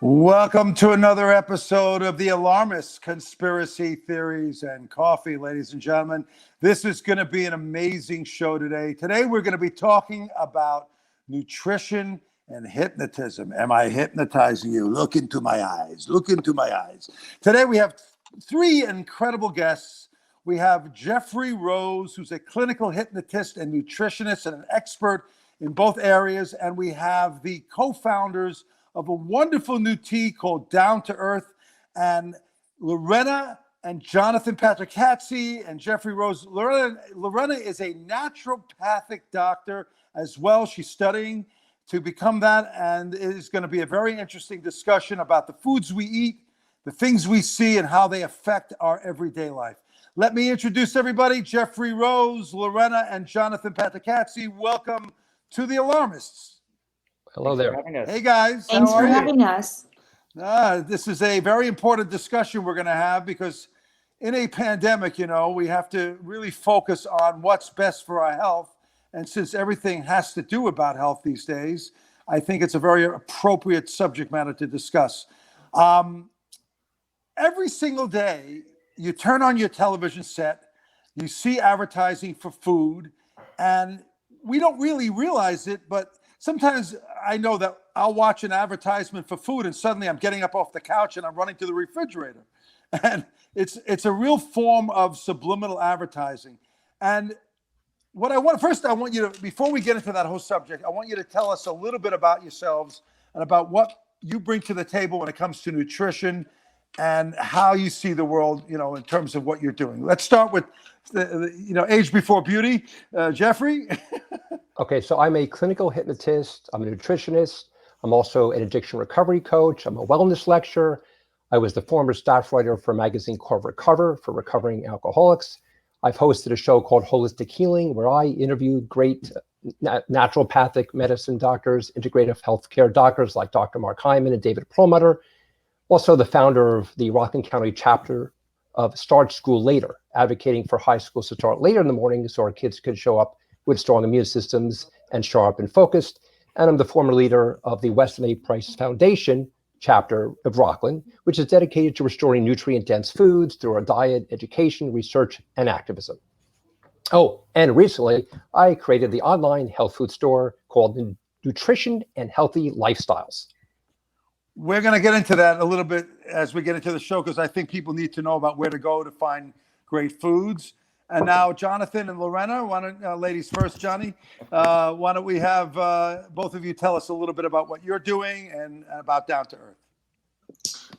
Welcome to another episode of the Alarmists, Conspiracy Theories and Coffee, ladies and gentlemen. This is going to be an amazing show today. Today, we're going to be talking about nutrition and hypnotism. Am I hypnotizing you? Look into my eyes. Look into my eyes. Today, we have three incredible guests. We have Jeffrey Rose, who's a clinical hypnotist and nutritionist and an expert in both areas. And we have the co-founders of a wonderful new tea called Down to Earth, and Lorena and Jonathan Patricazzi and Jeffrey Rose. Lorena is a naturopathic doctor as well. She's studying to become that, and it is going to be a very interesting discussion about the foods we eat, the things we see, and how they affect our everyday life. Let me introduce everybody. Jeffrey Rose, Lorena, and Jonathan Patricazzi. Welcome to the Alarmists. Hello there. Hey guys, thanks for having us. This is a very important discussion we're going to have because in a pandemic, we have to really focus on what's best for our health. And since everything has to do about health these days, I think it's a very appropriate subject matter to discuss. Every single day, you turn on your television set, you see advertising for food, and we don't really realize it, but sometimes I know that I'll watch an advertisement for food and suddenly I'm getting up off the couch and I'm running to the refrigerator. And it's a real form of subliminal advertising. And what I want you to, before we get into that whole subject, I want you to tell us a little bit about yourselves and about what you bring to the table when it comes to nutrition and how you see the world, in terms of what you're doing. Let's start with age before beauty. Jeffrey? Okay, so I'm a clinical hypnotist. I'm a nutritionist. I'm also an addiction recovery coach. I'm a wellness lecturer. I was the former staff writer for a magazine called Recover for recovering alcoholics. I've hosted a show called Holistic Healing, where I interview great naturopathic medicine doctors, integrative healthcare doctors like Dr. Mark Hyman and David Perlmutter. Also the founder of the Rockland County chapter of Start School Later, advocating for high schools to start later in the morning so our kids could show up with strong immune systems and sharp and focused. And I'm the former leader of the Weston A. Price Foundation chapter of Rockland, which is dedicated to restoring nutrient-dense foods through our diet, education, research, and activism. Oh, and recently, I created the online health food store called Nutrition and Healthy Lifestyles. We're going to get into that a little bit as we get into the show, because I think people need to know about where to go to find great foods. And now, Jonathan and Lorena, why don't ladies first, Johnny? Why don't we have both of you tell us a little bit about what you're doing and about Down to Earth?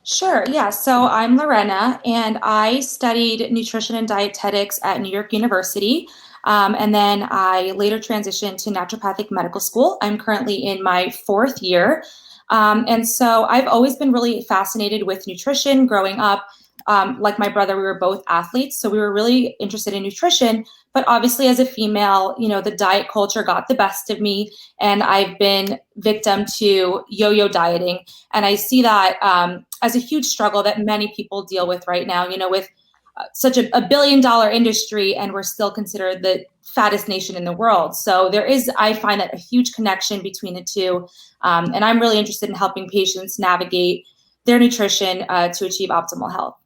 Sure. Yeah. So I'm Lorena, and I studied nutrition and dietetics at New York University. And then I later transitioned to naturopathic medical school. I'm currently in my fourth year. And so I've always been really fascinated with nutrition growing up. Like my brother, we were both athletes, so we were really interested in nutrition. But obviously, as a female, the diet culture got the best of me, and I've been victim to yo-yo dieting. And I see that as a huge struggle that many people deal with right now, with such a $1 billion industry, and we're still considered the fattest nation in the world. So I find that a huge connection between the two. And I'm really interested in helping patients navigate their nutrition to achieve optimal health.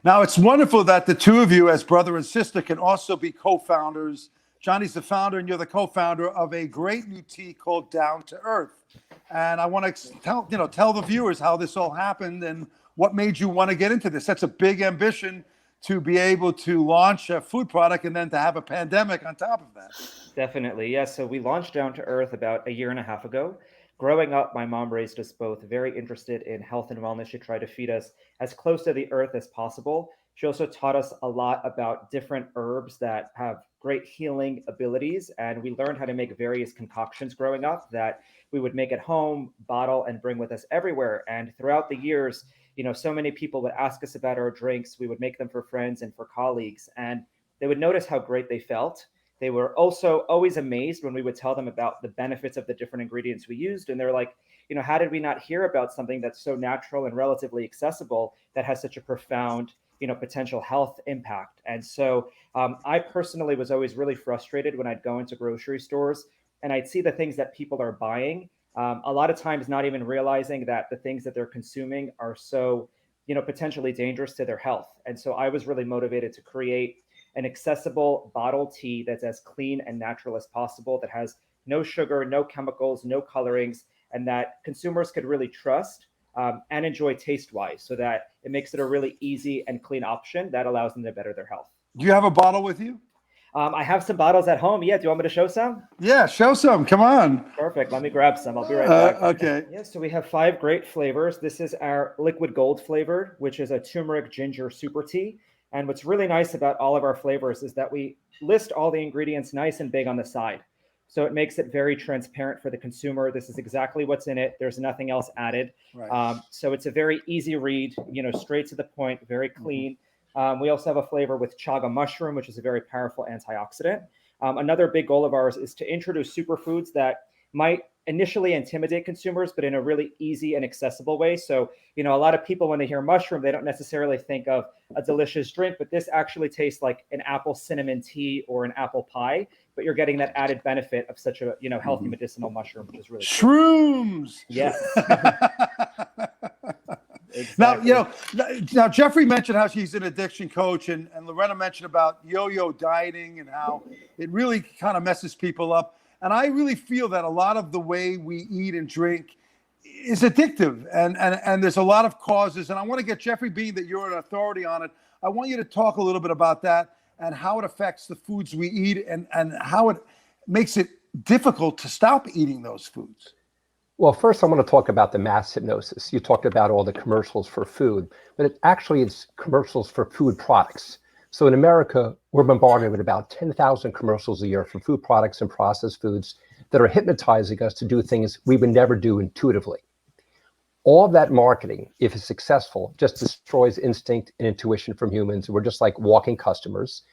Now, it's wonderful that the two of you, as brother and sister, can also be co-founders. Johnny's the founder and you're the co-founder of a great new tea called Down to Earth. And I want to tell the viewers how this all happened and what made you want to get into this. That's a big ambition, to be able to launch a food product and then to have a pandemic on top of that. Definitely, yes. So we launched Down to Earth about 1.5 years ago. Growing up, my mom raised us both very interested in health and wellness. She tried to feed us as close to the earth as possible. She also taught us a lot about different herbs that have great healing abilities. And we learned how to make various concoctions growing up that we would make at home, bottle, and bring with us everywhere. And throughout the years, so many people would ask us about our drinks. We would make them for friends and for colleagues, and they would notice how great they felt. They were also always amazed when we would tell them about the benefits of the different ingredients we used. And they're like, how did we not hear about something that's so natural and relatively accessible that has such a profound, potential health impact? And so I personally was always really frustrated when I'd go into grocery stores and I'd see the things that people are buying A lot of times not even realizing that the things that they're consuming are so, potentially dangerous to their health. And so I was really motivated to create an accessible bottled tea that's as clean and natural as possible, that has no sugar, no chemicals, no colorings, and that consumers could really trust and enjoy taste-wise, so that it makes it a really easy and clean option that allows them to better their health. Do you have a bottle with you? I have some bottles at home. Yeah, do you want me to show some? Yeah, show some. Come on. Perfect. Let me grab some. I'll be right back. Okay. Yeah, so we have 5 great flavors. This is our liquid gold flavored, which is a turmeric ginger super tea. And what's really nice about all of our flavors is that we list all the ingredients nice and big on the side. So it makes it very transparent for the consumer. This is exactly what's in it. There's nothing else added. Right. So it's a very easy read, straight to the point, very clean. We also have a flavor with chaga mushroom, which is a very powerful antioxidant. Another big goal of ours is to introduce superfoods that might initially intimidate consumers, but in a really easy and accessible way. So, a lot of people, when they hear mushroom, they don't necessarily think of a delicious drink, but this actually tastes like an apple cinnamon tea or an apple pie, but you're getting that added benefit of such a, healthy medicinal mushroom, which is really cool. Shrooms. Yes. Exactly. Exactly. Now Jeffrey mentioned how she's an addiction coach, and Lorena mentioned about yo-yo dieting and how it really kind of messes people up. And I really feel that a lot of the way we eat and drink is addictive, and there's a lot of causes. And I want to get Jeffrey, being that you're an authority on it, I want you to talk a little bit about that and how it affects the foods we eat, and how it makes it difficult to stop eating those foods. Well, first I want to talk about the mass hypnosis. You talked about all the commercials for food, but it's commercials for food products. So in America, we're bombarded with about 10,000 commercials a year for food products and processed foods that are hypnotizing us to do things we would never do intuitively. All of that marketing, if it's successful, just destroys instinct and intuition from humans. We're just like walking customers.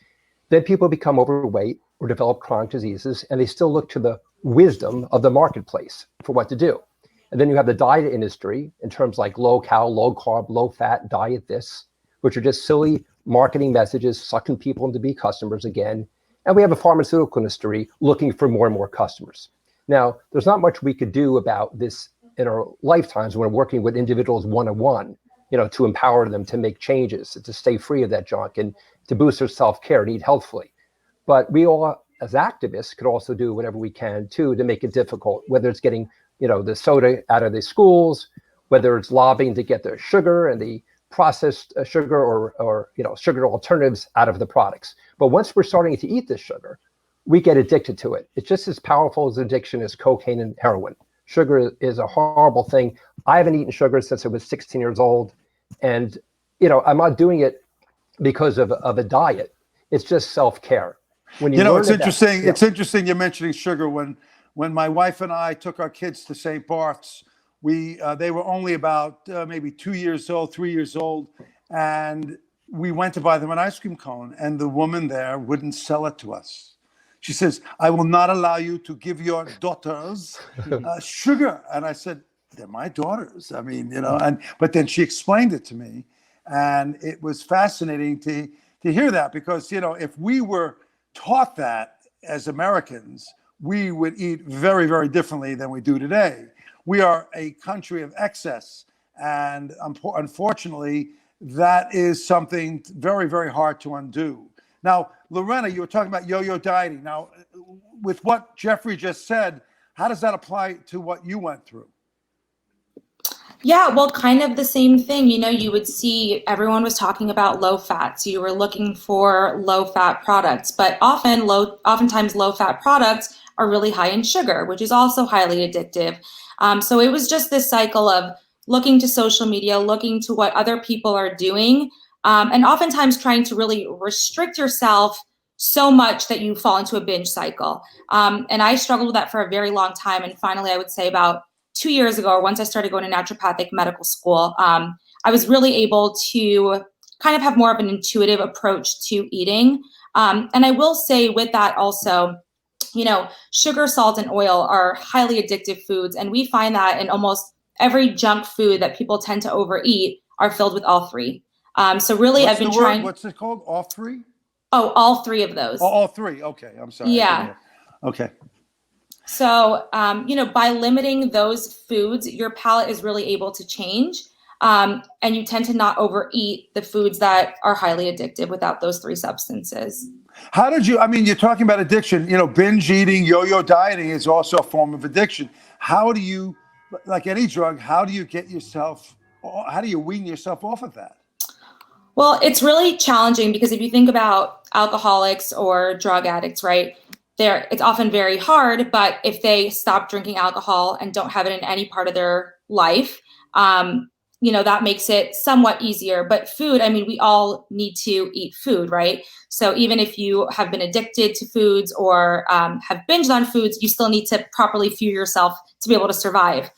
Then people become overweight or develop chronic diseases, and they still look to the wisdom of the marketplace for what to do. And then you have the diet industry in terms like low cal, low carb, low fat, diet this, which are just silly marketing messages sucking people into be customers again. And we have a pharmaceutical industry looking for more and more customers. Now, there's not much we could do about this in our lifetimes when we're working with individuals one-on-one, to empower them to make changes, to stay free of that junk and to boost their self-care and eat healthfully. But we all, as activists, could also do whatever we can too to make it difficult, whether it's getting, the soda out of the schools, whether it's lobbying to get the sugar and the processed sugar or sugar alternatives out of the products. But once we're starting to eat this sugar, we get addicted to it. It's just as powerful as addiction as cocaine and heroin. Sugar is a horrible thing. I haven't eaten sugar since I was 16 years old. And, I'm not doing it because of a diet. It's just self-care. When it's interesting. It's interesting you're mentioning sugar. When my wife and I took our kids to St. Barth's, they were only about maybe 2 years old, 3 years old, and we went to buy them an ice cream cone, and the woman there wouldn't sell it to us. She says, "I will not allow you to give your daughters sugar." And I said, "They're my daughters." I mean, but then she explained it to me, and it was fascinating to hear that, because, if we were taught that as Americans, we would eat very, very differently than we do today. We are a country of excess, and unfortunately, that is something very, very hard to undo. Now, Lorena, you were talking about yo-yo dieting. Now, with what Jeffrey just said, how does that apply to what you went through? Yeah, well, kind of the same thing. You would see everyone was talking about low fat. So you were looking for low fat products, but oftentimes low fat products are really high in sugar, which is also highly addictive. So it was just this cycle of looking to social media, looking to what other people are doing, and oftentimes trying to really restrict yourself so much that you fall into a binge cycle. And I struggled with that for a very long time. And finally, I would say about 2 years ago, or once I started going to naturopathic medical school, I was really able to kind of have more of an intuitive approach to eating. And I will say with that also, sugar, salt, and oil are highly addictive foods. And we find that in almost every junk food that people tend to overeat are filled with all three. So really, I've been trying. What's it called? All three? Oh, all three of those. All three. Okay. I'm sorry. Yeah. Okay. So, by limiting those foods, your palate is really able to change. And you tend to not overeat the foods that are highly addictive without those three substances. How did you, I mean, you're talking about addiction, binge eating, yo-yo dieting is also a form of addiction. How do you, like any drug, how do you wean yourself off of that? Well, it's really challenging because if you think about alcoholics or drug addicts, right, it's often very hard, but if they stop drinking alcohol and don't have it in any part of their life, that makes it somewhat easier. But food, I mean, we all need to eat food, right? So even if you have been addicted to foods or have binged on foods, you still need to properly fuel yourself to be able to survive.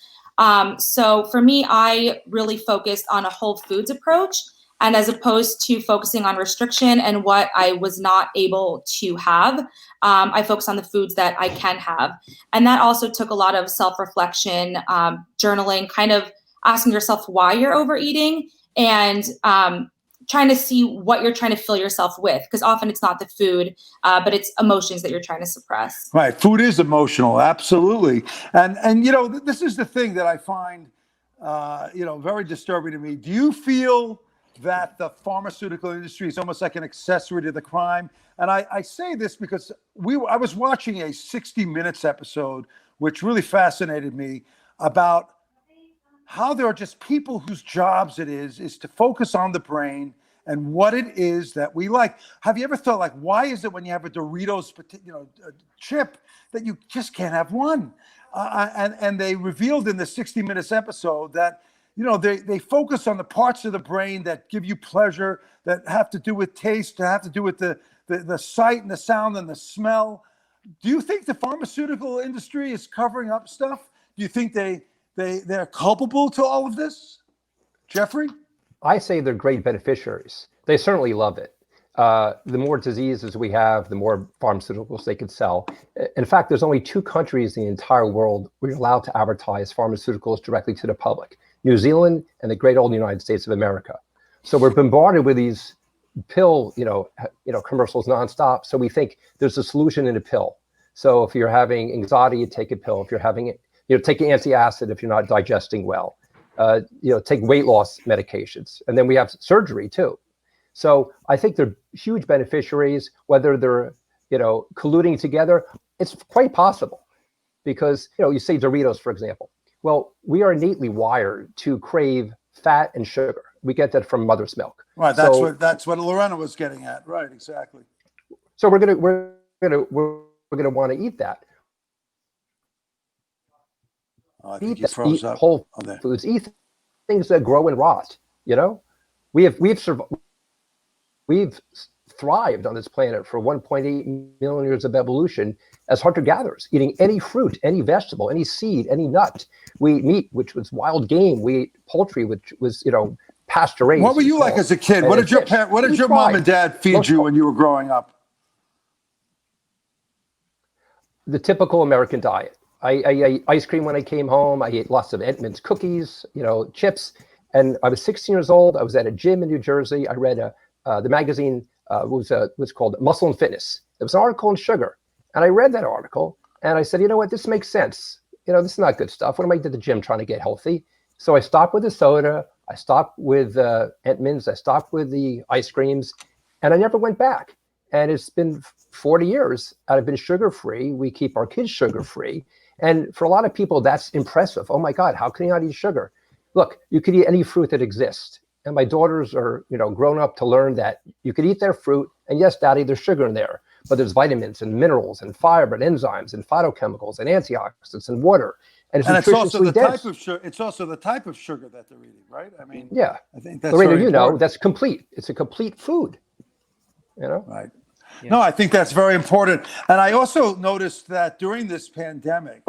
So for me, I really focused on a whole foods approach. And as opposed to focusing on restriction and what I was not able to have, I focused on the foods that I can have. And that also took a lot of self-reflection, journaling, kind of asking yourself why you're overeating and trying to see what you're trying to fill yourself with. Because often it's not the food, but it's emotions that you're trying to suppress. Right. Food is emotional. Absolutely. And this is the thing that I find, very disturbing to me. Do you feel that the pharmaceutical industry is almost like an accessory to the crime? And I say this because I was watching a 60 Minutes episode, which really fascinated me, about how there are just people whose jobs it is to focus on the brain and what it is that we like. Have you ever thought, like, why is it when you have a Doritos, chip that you just can't have one? And they revealed in the 60 Minutes episode that they focus on the parts of the brain that give you pleasure, that have to do with taste, that have to do with the sight and the sound and the smell. Do you think the pharmaceutical industry is covering up stuff? Do you think they're culpable to all of this? Jeffrey? I say they're great beneficiaries. They certainly love it. The more diseases we have, the more pharmaceuticals they can sell. In fact, there's only 2 countries in the entire world where you're allowed to advertise pharmaceuticals directly to the public: New Zealand and the great old United States of America. So we're bombarded with these pill, commercials nonstop. So we think there's a solution in a pill. So if you're having anxiety, you take a pill. If you're having take an antacid if you're not digesting well. Take weight loss medications, and then we have surgery too. So I think they're huge beneficiaries. Whether they're colluding together, it's quite possible, because you say Doritos, for example. Well, we are innately wired to crave fat and sugar. We get that from mother's milk. Right. That's what Lorena was getting at. Right. Exactly. So we're gonna want to eat that. I think you froze up. Whole foods, eat things that grow and rot. We've thrived on this planet for 1.8 million years of evolution as hunter-gatherers, eating any fruit, any vegetable, any seed, any nut. We eat meat, which was wild game. We ate poultry, which was pasture raised. What were you like as a kid? What did your mom and dad feed you when you were growing up? The typical American diet. I ate ice cream when I came home. I ate lots of Edmonds cookies, chips. And I was 16 years old. I was at a gym in New Jersey. I read the magazine was called Muscle and Fitness. There was an article on sugar. And I read that article and I said, you know what, this makes sense. This is not good stuff. What am I at the gym trying to get healthy? So I stopped with the soda. I stopped with Edmonds. I stopped with the ice creams, and I never went back. And it's been 40 years. I've been sugar-free. We keep our kids sugar-free. And for a lot of people, that's impressive. Oh my God, how can you not eat sugar? Look, you could eat any fruit that exists. And my daughters are, grown up to learn that you could eat their fruit. And yes, Daddy, there's sugar in there, but there's vitamins and minerals and fiber and enzymes and phytochemicals and antioxidants and water. And it's also the type of sugar. It's also the type of sugar that they're eating, right? I mean, yeah. I think that's Lorena, very important. that's complete. It's a complete food. Right. Yeah. No, I think that's very important. And I also noticed that during this pandemic,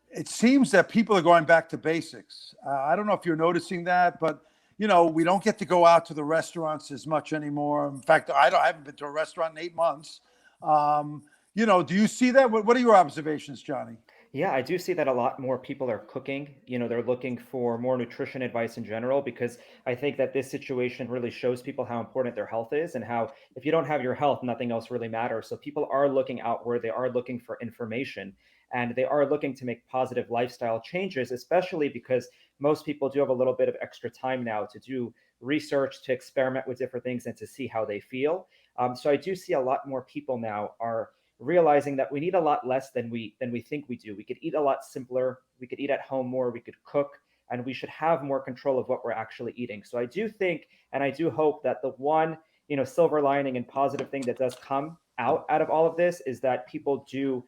it seems that people are going back to basics. I don't know if you're noticing that, but we don't get to go out to the restaurants as much anymore. In fact, I haven't been to a restaurant in 8 months. Do you see that? What are your observations, Johnny? Yeah, I do see that a lot more people are cooking. They're looking for more nutrition advice in general, because I think that this situation really shows people how important their health is, and how if you don't have your health, nothing else really matters. So people are looking outward. They are looking for information. And they are looking to make positive lifestyle changes, especially because most people do have a little bit of extra time now to do research, to experiment with different things, and to see how they feel. So I do see a lot more people now are realizing that we need a lot less than we think we do. We could eat a lot simpler. We could eat at home more. We could cook, and we should have more control of what we're actually eating. So I do think, and I do hope that the one, silver lining and positive thing that does come out of all of this is that people do,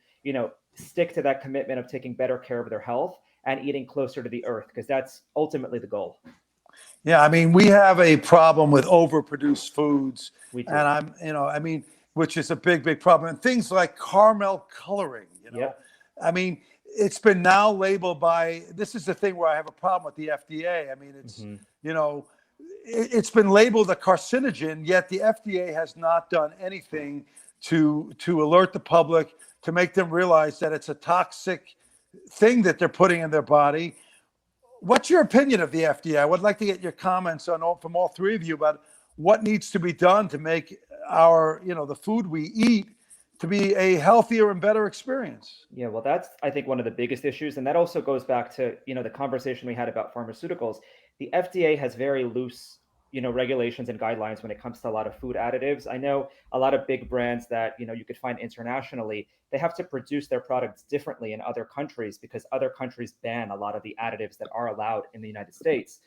stick to that commitment of taking better care of their health and eating closer to the earth, because that's ultimately the goal. Yeah, I mean, we have a problem with overproduced foods, We do. and which is a big, big problem. And things like caramel coloring, Yep. I mean, it's been now labeled by, this is the thing where I have a problem with the FDA. I mean, it's, it's been labeled a carcinogen, yet the FDA has not done anything to alert the public, to make them realize that it's a toxic thing that they're putting in their body. What's your opinion of the FDA? I would like to get your comments from all three of you about what needs to be done to make our, the food we eat to be a healthier and better experience. Yeah, well, that's, I think, one of the biggest issues. And that also goes back to, the conversation we had about pharmaceuticals. The FDA has very loose, regulations and guidelines when it comes to a lot of food additives. I know a lot of big brands that, you could find internationally, they have to produce their products differently in other countries because other countries ban a lot of the additives that are allowed in the United States.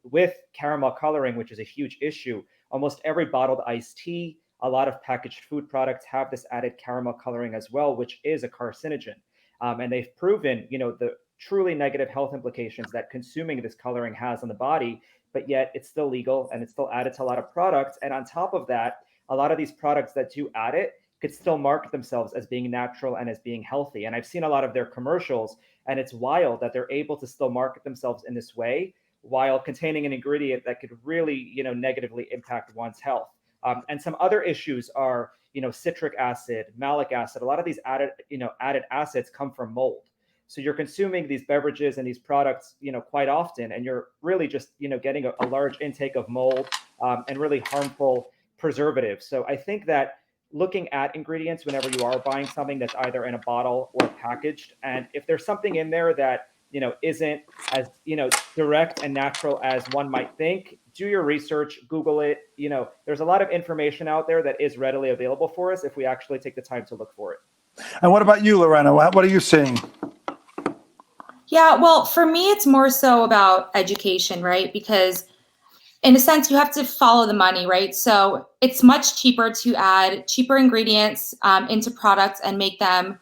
With caramel coloring, which is a huge issue, almost every bottled iced tea, a lot of packaged food products have this added caramel coloring as well, which is a carcinogen. And they've proven, the truly negative health implications that consuming this coloring has on the body, but yet it's still legal and it's still added to a lot of products. And on top of that, a lot of these products that do add it could still market themselves as being natural and as being healthy. And I've seen a lot of their commercials, and it's wild that they're able to still market themselves in this way while containing an ingredient that could really, negatively impact one's health. And some other issues are, citric acid, malic acid. A lot of these added acids come from mold. So you're consuming these beverages and these products, quite often, and you're really just, getting a large intake of mold and really harmful preservatives. So I think that looking at ingredients whenever you are buying something that's either in a bottle or packaged, and if there's something in there that, isn't as, direct and natural as one might think, do your research, Google it. There's a lot of information out there that is readily available for us if we actually take the time to look for it. And what about you, Lorena? What are you seeing? Yeah, well, for me, it's more so about education, right? Because in a sense, you have to follow the money, right? So it's much cheaper to add cheaper ingredients into products and make them,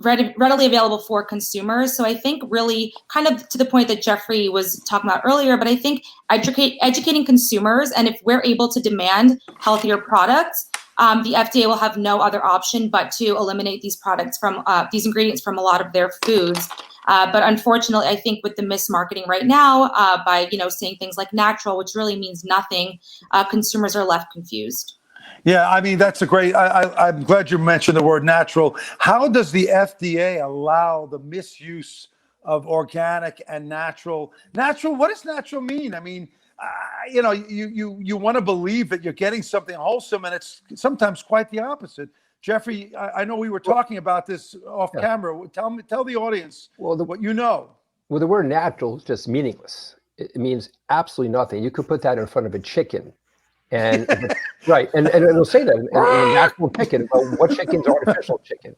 readily available for consumers. So I think really kind of to the point that Jeffrey was talking about earlier, but I think educating consumers, and if we're able to demand healthier products, the FDA will have no other option but to eliminate these products from these ingredients from a lot of their foods. But unfortunately, I think with the mismarketing right now, by saying things like natural, which really means nothing, consumers are left confused. Yeah, I mean, that's a great, I'm glad you mentioned the word natural. How does the FDA allow the misuse of organic and natural? Natural, what does natural mean? I mean, you want to believe that you're getting something wholesome, and it's sometimes quite the opposite. Jeffrey, I know we were talking about this off camera. Tell the audience what you know. Well, the word natural is just meaningless. It means absolutely nothing. You could put that in front of a chicken. And right, and it'll say that in a natural chicken, but what chicken's artificial chicken,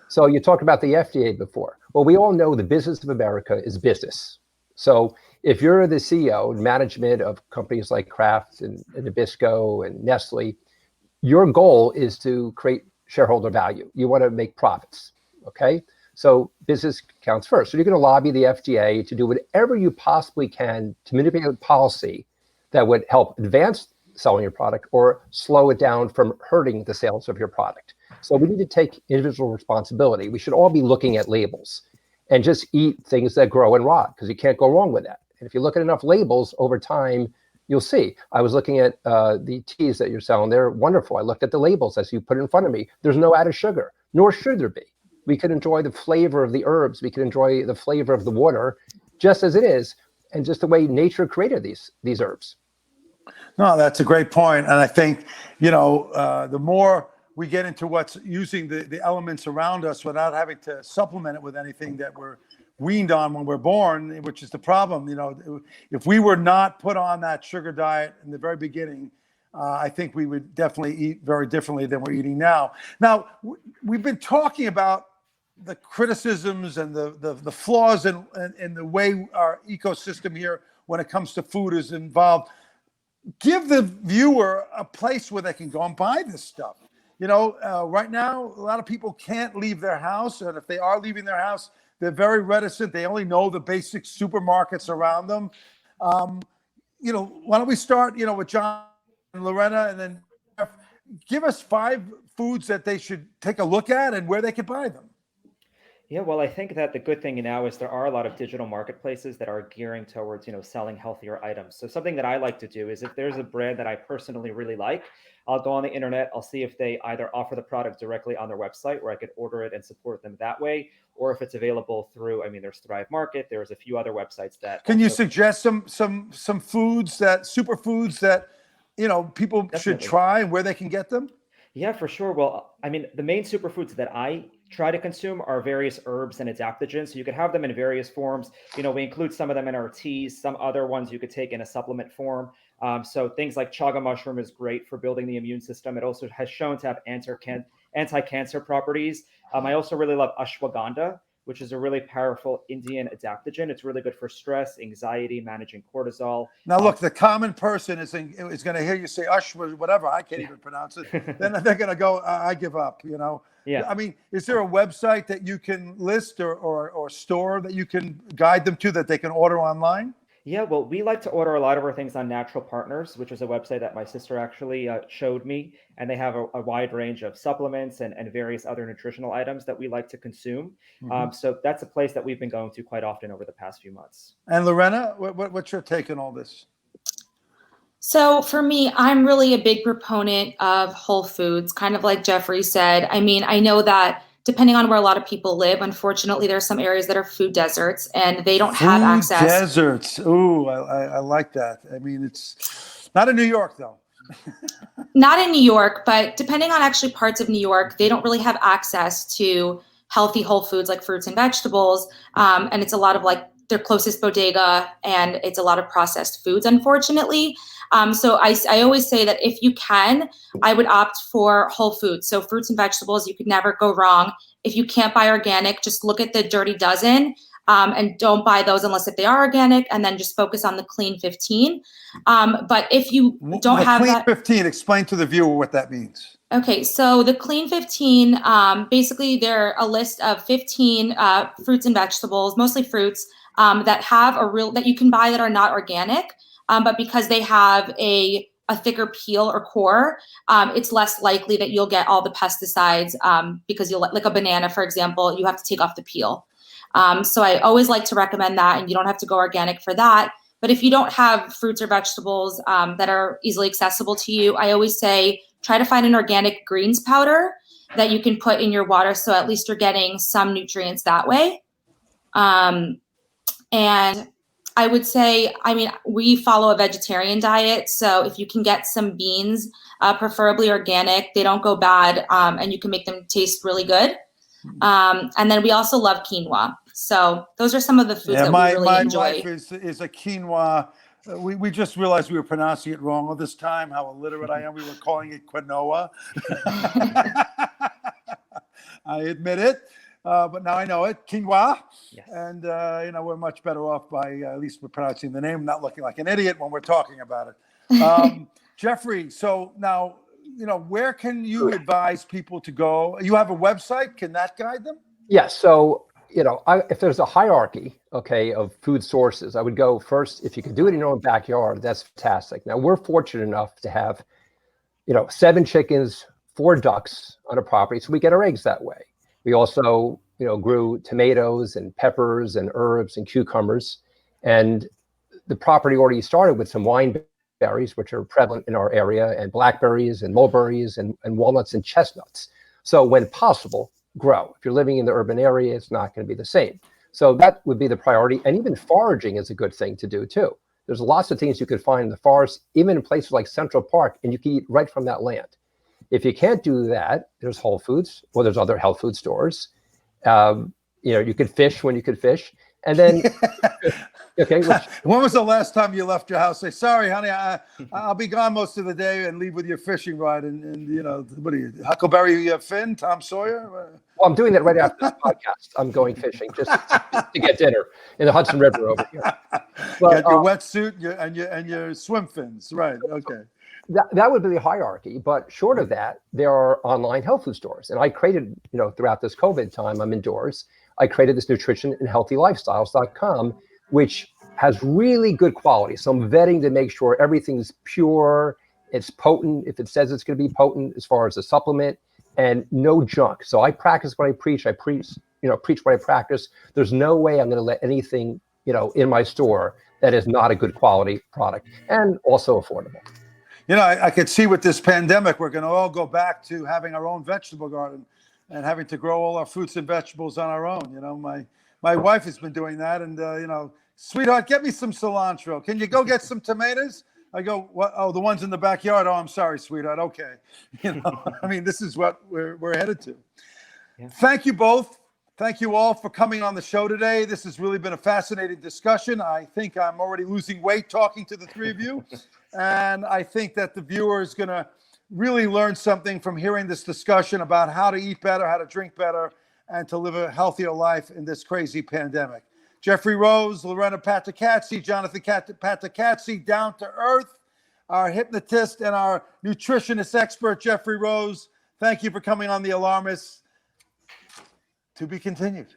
So you talked about the FDA before. Well, we all know the business of America is business. So if you're the CEO and management of companies like Kraft and Nabisco and Nestle, your goal is to create shareholder value. You want to make profits, okay? So business counts first. So you're going to lobby the FDA to do whatever you possibly can to manipulate policy that would help advance selling your product or slow it down from hurting the sales of your product. So we need to take individual responsibility. We should all be looking at labels and just eat things that grow and rot, because you can't go wrong with that. And if you look at enough labels over time, you'll see. I was looking at the teas that you're selling. They're wonderful. I looked at the labels as you put it in front of me. There's no added sugar, nor should there be. We could enjoy the flavor of the herbs. We could enjoy the flavor of the water just as it is, and just the way nature created these herbs. No, that's a great point. And I think, the more we get into what's using the elements around us without having to supplement it with anything that we're weaned on when we're born, which is the problem. You know, if we were not put on that sugar diet in the very beginning, I think we would definitely eat very differently than we're eating now. Now, we've been talking about the criticisms and the flaws in the way our ecosystem here when it comes to food is involved. Give the viewer a place where they can go and buy this stuff. You know, right now, a lot of people can't leave their house. And if they are leaving their house, they're very reticent. They only know the basic supermarkets around them. You know, why don't we start, you know, with John and Lorena, and then Jeff, give us 5 foods that they should take a look at and where they could buy them. Yeah, well, I think that the good thing now is there are a lot of digital marketplaces that are gearing towards, you know, selling healthier items. So something that I like to do is if there's a brand that I personally really like, I'll go on the internet, I'll see if they either offer the product directly on their website where I could order it and support them that way, or if it's available through, I mean, there's Thrive Market, there's a few other websites that. Can you suggest some foods that, superfoods that, you know, people should try and where they can get them? Yeah, for sure. Well, I mean, the main superfoods that I try to consume are various herbs and adaptogens. So you could have them in various forms. You know, we include some of them in our teas, some other ones you could take in a supplement form. So things like chaga mushroom is great for building the immune system. It also has shown to have anti-cancer properties. I also really love ashwagandha, which is a really powerful Indian adaptogen. It's really good for stress, anxiety, managing cortisol. Now, look, the common person is going to hear you say whatever. I can't even pronounce it. Then they're going to go, I give up, you know? Yeah. I mean, is there a website that you can list or store that you can guide them to that they can order online? Yeah, well, we like to order a lot of our things on Natural Partners, which is a website that my sister actually showed me. And they have a wide range of supplements and various other nutritional items that we like to consume. Mm-hmm. So that's a place that we've been going to quite often over the past few months. And Lorena, what's your take on all this? So for me, I'm really a big proponent of whole foods, kind of like Jeffrey said. I mean, I know that depending on where a lot of people live, unfortunately, there are some areas that are food deserts and they don't have access. Food deserts. Ooh, I like that. I mean, it's not in New York, though. Not in New York, but depending on actually parts of New York, they don't really have access to healthy whole foods like fruits and vegetables. And it's a lot of like their closest bodega, and it's a lot of processed foods, unfortunately. So I always say that if you can, I would opt for whole foods. So fruits and vegetables, you could never go wrong. If you can't buy organic, just look at the Dirty Dozen and don't buy those unless if they are organic, and then just focus on the Clean 15. But if you don't have Clean that, 15, explain to the viewer what that means. Okay, so the Clean 15, basically they're a list of 15 fruits and vegetables, mostly fruits, that have that you can buy that are not organic. But because they have a thicker peel or core, it's less likely that you'll get all the pesticides because you'll, like a banana, for example, you have to take off the peel. So I always like to recommend that, and you don't have to go organic for that. But if you don't have fruits or vegetables that are easily accessible to you, I always say try to find an organic greens powder that you can put in your water, so at least you're getting some nutrients that way. And I would say, I mean, we follow a vegetarian diet. So if you can get some beans, preferably organic, they don't go bad, and you can make them taste really good. And then we also love quinoa. So those are some of the foods that we really enjoy. My wife is a quinoa. We just realized we were pronouncing it wrong all this time, how illiterate I am. We were calling it quinoa. I admit it. But now I know it, quinoa. Yes. And, you know, we're much better off by at least we're pronouncing the name, not looking like an idiot when we're talking about it. Jeffrey, so now, you know, where can you advise people to go? You have a website. Can that guide them? Yes. So, you know, if there's a hierarchy, okay, of food sources, I would go first. If you can do it in your own backyard, that's fantastic. Now, we're fortunate enough to have, you know, 7 chickens, 4 ducks on a property, so we get our eggs that way. We also, you know, grew tomatoes and peppers and herbs and cucumbers. And the property already started with some wine berries, which are prevalent in our area, and blackberries and mulberries and walnuts and chestnuts. So when possible, grow. If you're living in the urban area, it's not going to be the same. So that would be the priority. And even foraging is a good thing to do too. There's lots of things you could find in the forest, even in places like Central Park, and you can eat right from that land. If you can't do that, there's Whole Foods, or there's other health food stores. You could fish when you could fish. And then, okay. When was the last time you left your house? Say, sorry, honey, I'll be gone most of the day, and leave with your fishing rod and what are you, Huckleberry Finn, Tom Sawyer? Well, I'm doing that right after this podcast. I'm going fishing just to get dinner in the Hudson River over here. But, your wetsuit and your swim fins, right? Okay. That would be the hierarchy, but short of that, there are online health food stores. And I created, throughout this COVID time, I'm indoors. I created this nutrition and healthylifestyles.com, which has really good quality. So I'm vetting to make sure everything's pure, it's potent, if it says it's going to be potent as far as a supplement, and no junk. So I practice what I preach. I preach what I practice. There's no way I'm going to let anything, in my store that is not a good quality product and also affordable. I could see with this pandemic, we're going to all go back to having our own vegetable garden and having to grow all our fruits and vegetables on our own. My wife has been doing that, and sweetheart, get me some cilantro. Can you go get some tomatoes? I go, what? Oh, the ones in the backyard. Oh, I'm sorry, sweetheart. Okay. This is what we're headed to. Yeah. Thank you both. Thank you all for coming on the show today. This has really been a fascinating discussion. I think I'm already losing weight talking to the three of you. And I think that the viewer is going to really learn something from hearing this discussion about how to eat better, how to drink better, and to live a healthier life in this crazy pandemic. Jeffrey Rose, Lorena Patacazzi, Jonathan Patacazzi, down to earth, our hypnotist and our nutritionist expert, Jeffrey Rose. Thank you for coming on The Alarmists. To be continued.